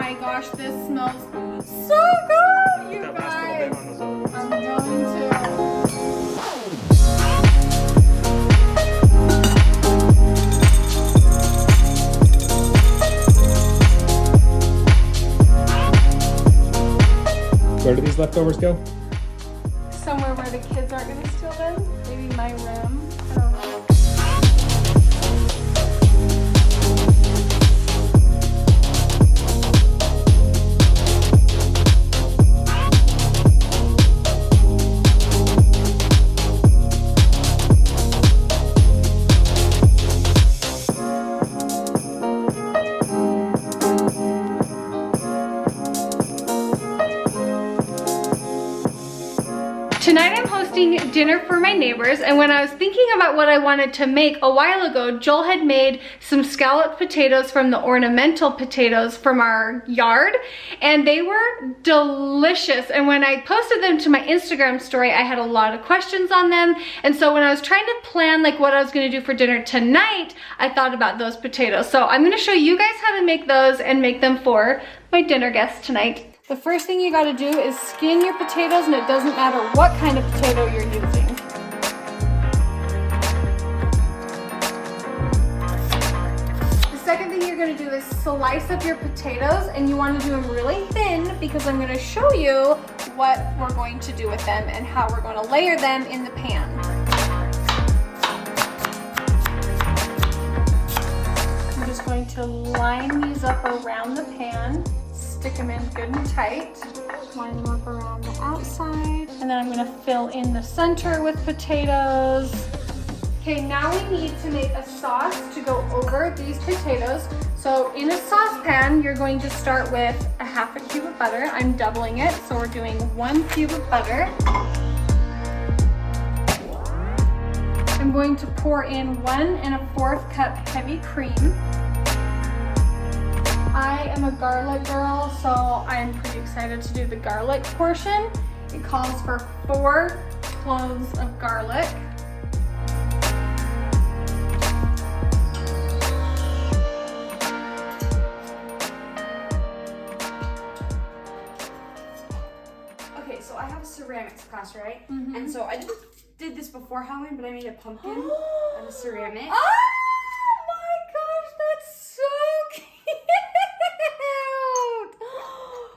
my gosh, this smells so good, you guys. I'm going to. Where do these leftovers go? Somewhere where the kids aren't going to steal them. Maybe my room. I don't know. Tonight I'm hosting dinner for my neighbors, and when I was thinking about what I wanted to make a while ago, Joel had made some scalloped potatoes from the ornamental potatoes from our yard, and they were delicious. And when I posted them to my Instagram story, I had a lot of questions on them, and so when I was trying to plan like what I was going to do for dinner tonight, I thought about those potatoes. So I'm going to show you guys how to make those and make them for my dinner guests tonight. The first thing you gotta do is skin your potatoes, and it doesn't matter what kind of potato you're using. The second thing you're gonna do is slice up your potatoes, and you wanna do them really thin because I'm gonna show you what we're going to do with them and how we're gonna layer them in the pan. I'm just going to line these up around the pan. Stick them in good and tight. Line them up around the outside. And then I'm gonna fill in the center with potatoes. Okay, now we need to make a sauce to go over these potatoes. So in a saucepan, you're going to start with a half a cube of butter. I'm doubling it, so we're doing 1 cube of butter. I'm going to pour in 1 1/4 cup heavy cream. I am a garlic girl, so I'm pretty excited to do the garlic portion. It calls for 4 cloves of garlic. Okay, so I have a ceramics class, right? Mm-hmm. And so I just did this before Halloween, but I made a pumpkin out of ceramic. Oh my gosh, that's so cute!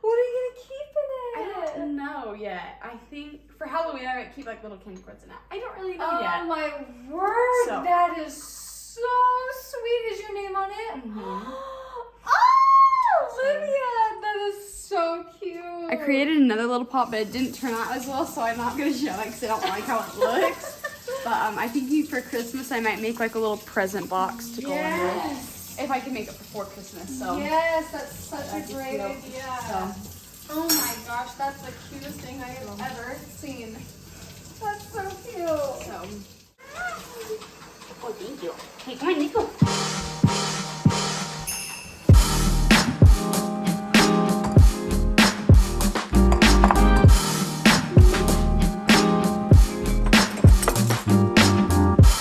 What are you gonna keep in it? I don't know yet. I think for Halloween I might keep like little candy cords in it. I don't really know yet. Oh my word, So. that is so sweet. Is your name on it? Mm-hmm. Oh, Olivia, that is so cute. I created another little pot, but it didn't turn out as well, so I'm not gonna show it because I don't like how it looks. But I think for Christmas I might make like a little present box to go in with. If I can make it before Christmas, so. Yes, that's such a great idea. So. Oh my gosh, that's the cutest thing I have ever seen. That's so cute. So. Oh, thank you. Hey, come on, Nico.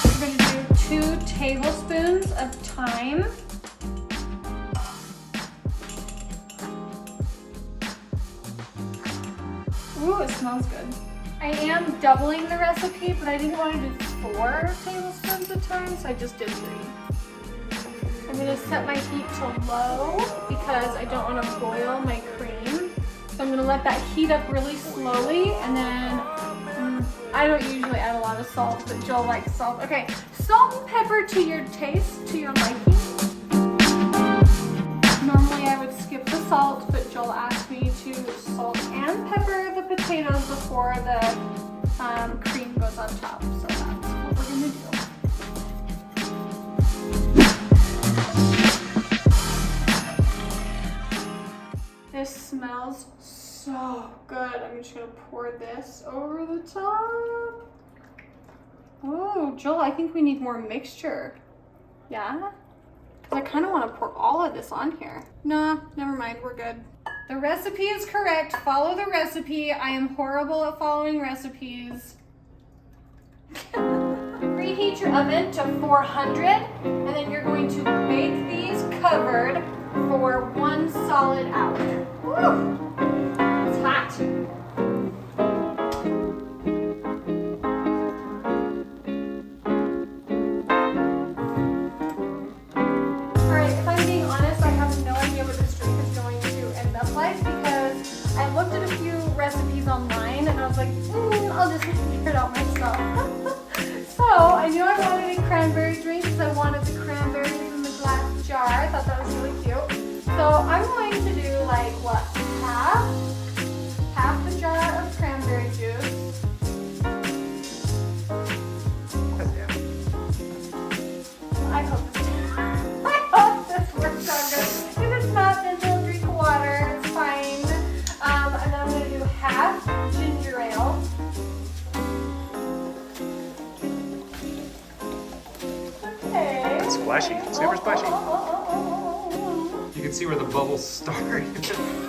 We're going to do 2 tablespoons of thyme. Ooh, it smells good. I am doubling the recipe, but I didn't want to do 4 tablespoons of thyme, so I just did 3. I'm going to set my heat to low because I don't want to boil my cream. So I'm going to let that heat up really slowly, and then I don't usually add a lot of salt, but Joel likes salt. Okay, salt and pepper to your taste, to your liking. Normally I would skip the salt, but Joel asked me to salt and pepper the potatoes before the cream goes on top. So that's what we're gonna do. This smells so good. I'm just gonna pour this over the top. Oh, Joel, I think we need more mixture. Yeah? Because I kind of want to pour all of this on here. Nah, never mind, we're good. The recipe is correct. Follow the recipe. I am horrible at following recipes. Preheat your oven to 400, and then you're going to bake these covered for 1 solid hour. Woo! It's hot. Alright, if I'm being honest, I have no idea what this drink is going to end up like because I looked at a few recipes online and I was like, I'll just figure it out myself. So I knew I wanted a cranberry drink because I wanted the cranberries in the glass jar. I thought that was really cute. So I'm going to do like what, half the jar of cranberry juice. I hope this works out good. If it's not, then we'll drink water. It's fine. And then I'm going to do half ginger ale. Okay. It's splashy. Super splashy. You can see where the bubbles start.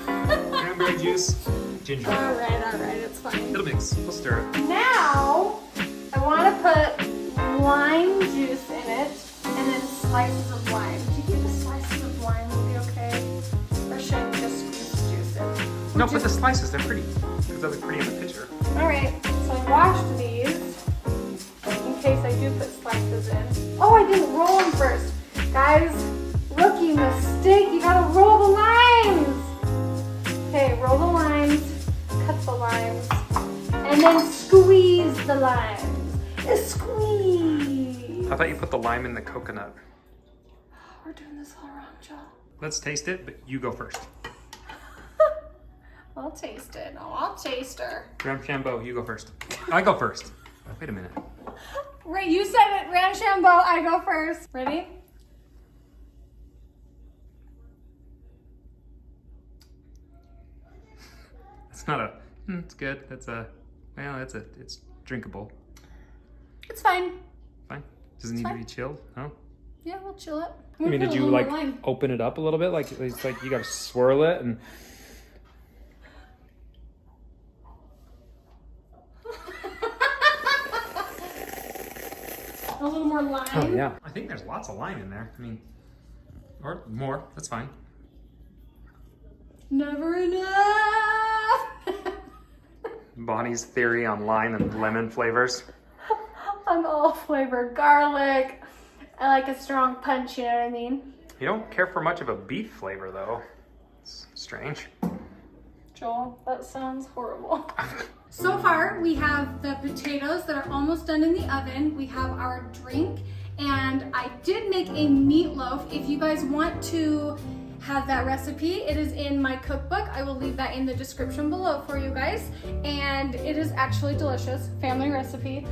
Cranberry juice, ginger ale. Alright, it's fine. It'll mix. We'll stir it. Now, I want to put lime juice in it and then slices of lime. Do you think the slices of lime will be okay? Or should I just squeeze the juice in? No, put the slices. They're pretty. Because they look pretty in the picture. Alright, so I washed these in case I do put slices in. Oh, I didn't roll them first. Guys, rookie mistake. You gotta roll the limes. Okay, roll the limes, cut the limes, and then squeeze the limes. Squeeze. How about you put the lime in the coconut? We're doing this all wrong, Joe. Let's taste it, but you go first. I'll taste it. No, I'll taste her. Ramshambo, you go first. I go first. Wait a minute. Right, you said it, Ramshambo. I go first. Ready? It's not a, it's good. That's a, well, it's drinkable. It's fine. Fine. Doesn't need to be chilled, no? Yeah, we'll chill it. I mean, did you like open it up a little bit? Like, it's like you gotta swirl it and. A little more lime. Oh, yeah. I think there's lots of lime in there. I mean, or more. That's fine. Never enough. Bonnie's theory on lime and lemon flavors. I'm all flavored garlic. I like a strong punch, you know what I mean? You don't care for much of a beef flavor, though. It's strange. Joel, that sounds horrible. So far, we have the potatoes that are almost done in the oven. We have our drink, and I did make a meatloaf. If you guys want to have that recipe, it is in my cookbook. I will leave that in the description below for you guys. And it is actually delicious, family recipe.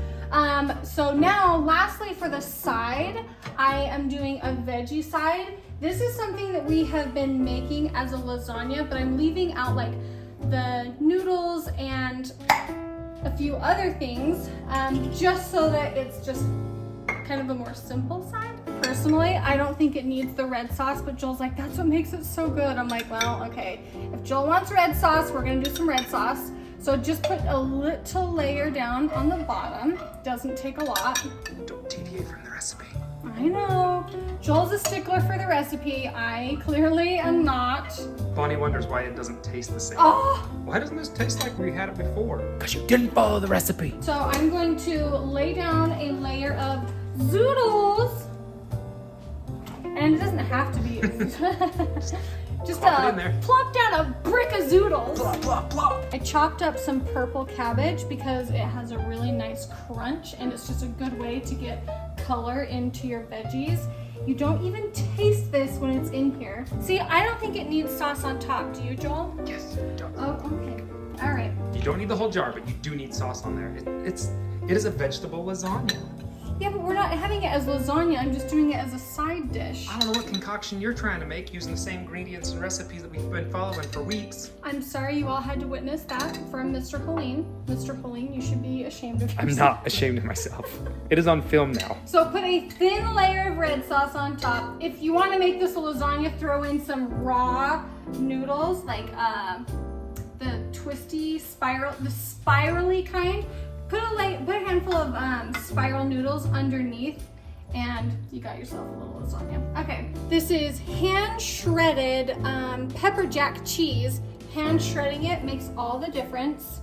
So now, lastly for the side, I am doing a veggie side. This is something that we have been making as a lasagna, but I'm leaving out like the noodles and a few other things, just so that it's just kind of a more simple side. Personally, I don't think it needs the red sauce, but Joel's like, that's what makes it so good. I'm like, well, okay. If Joel wants red sauce, we're gonna do some red sauce. So just put a little layer down on the bottom. Doesn't take a lot. Don't deviate from the recipe. I know. Joel's a stickler for the recipe. I clearly am not. Bonnie wonders why it doesn't taste the same. Oh! Why doesn't this taste like we had it before? Because you didn't follow the recipe. So I'm going to lay down a layer of zoodles. And it doesn't have to be just Plop it in there. plop down a brick of zoodles. Plop, plop, plop. I chopped up some purple cabbage because it has a really nice crunch and it's just a good way to get color into your veggies. You don't even taste this when it's in here. See, I don't think it needs sauce on top. Do you, Joel? Yes, it does. Oh, okay. All right. You don't need the whole jar, but you do need sauce on there. It is a vegetable lasagna. Yeah, but we're not having it as lasagna. I'm just doing it as a side dish. I don't know what concoction you're trying to make using the same ingredients and recipes that we've been following for weeks. I'm sorry you all had to witness that from Mr. Hoellein. Mr. Hoellein, you should be ashamed of yourself. I'm not ashamed of myself. It is on film now. So put a thin layer of red sauce on top. If you want to make this a lasagna, throw in some raw noodles, like the twisty spiral, the spirally kind. Put a handful of spiral noodles underneath, And you got yourself a little lasagna. Okay, this is hand shredded pepper jack cheese. Hand shredding it makes all the difference.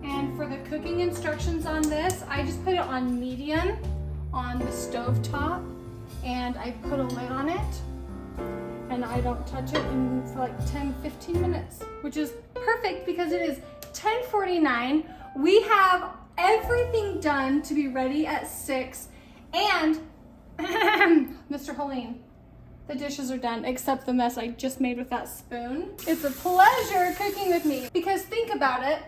And for the cooking instructions on this, I just put it on medium on the stove top, and I put a lid on it, and I don't touch it for like 10-15 minutes, which is perfect because it is 10:49. We have everything done to be ready at 6, and Mr. Hoellein, the dishes are done except the mess I just made with that spoon. It's a pleasure cooking with me because think about it.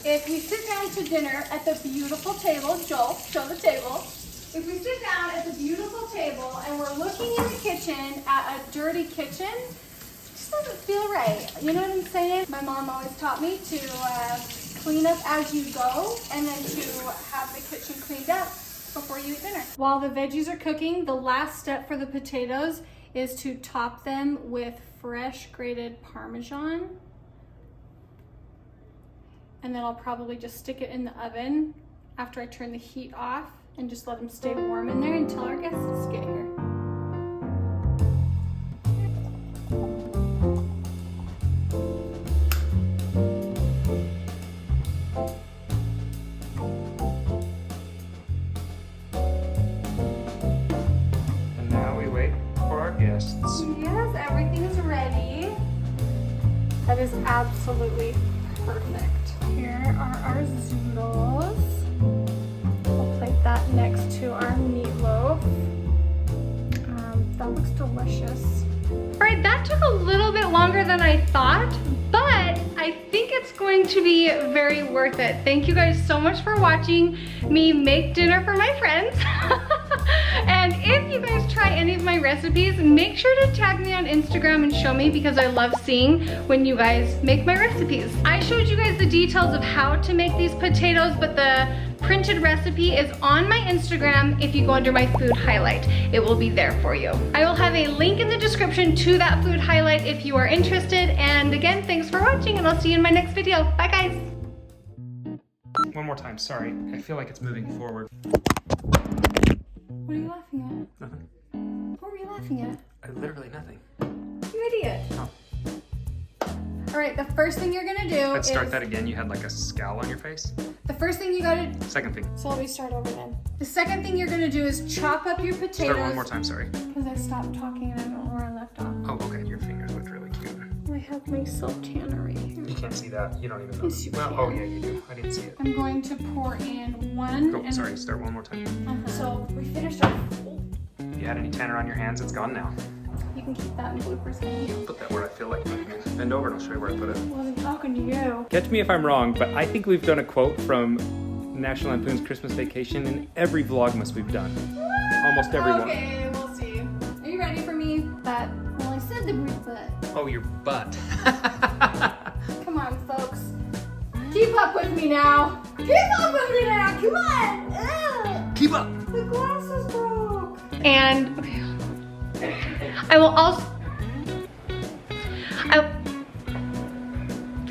If we sit down to dinner at the beautiful table, Joel, show the table. If we sit down at the beautiful table and we're looking in the kitchen at a dirty kitchen, it just doesn't feel right. You know what I'm saying? My mom always taught me to clean up as you go and then to have the kitchen cleaned up before you eat dinner. While the veggies are cooking, the last step for the potatoes is to top them with fresh grated Parmesan. And then I'll probably just stick it in the oven after I turn the heat off and just let them stay warm in there until our guests get here. And now we wait for our guests. Yes, everything is ready. That is absolutely perfect. Here are our zoodles. We'll plate that next to our meatloaf. That looks delicious. All right, that took a little bit longer than I thought, but I think it's going to be very worth it. Thank you guys so much for watching me make dinner for my friends. And if you guys try any of my recipes, make sure to tag me on Instagram and show me because I love seeing when you guys make my recipes. I showed you guys the details of how to make these potatoes, but the printed recipe is on my Instagram. If you go under my food highlight, it will be there for you. I will have a link in the description to that food highlight if you are interested. And again, thanks for watching and I'll see you in my next video. Bye guys. One more time, sorry. I feel like it's moving forward. What are you laughing Nothing. at? What were you laughing at? Literally nothing. You idiot. Oh. All right, the first thing you're gonna do Let's start that again. You had like a scowl on your face. the first thing you gotta, Second thing. so let me start over then. The second thing you're gonna do is chop up your potatoes. Start one more time, sorry. Because I stopped talking and I don't know where I left off. Oh, okay. Your fingers looked really cute. I have my silk tannery here. You can't see that. You don't even know. Yes, you Well, can. oh yeah, you do. I didn't see it. I'm going to pour in one. Oh, sorry. Start one more time. So we finished our. If you had any tanner on your hands, it's gone now. You can keep that in bloopers. Can you? Put that where I feel like putting it. Bend over and I'll show you where I put it. I wasn't talking to you. Catch me if I'm wrong, but I think we've done a quote from National Lampoon's Christmas Vacation in every Vlogmas we've done. Almost every one. Okay, we'll see. Are you ready for me? But well, I said the word but. Oh, your butt. Come on, folks. Keep up with me now. Keep up with me now. Come on. Ugh. Keep up. The glasses broke. And okay. I will also.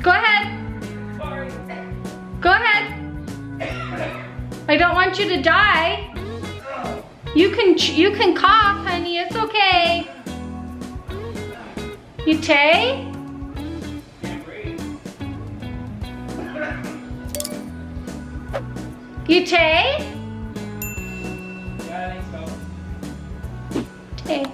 Go ahead. Sorry. Go ahead. I don't want you to die. You can cough, honey. It's okay. You Tay? You Tay? Yeah, I think so. Tay.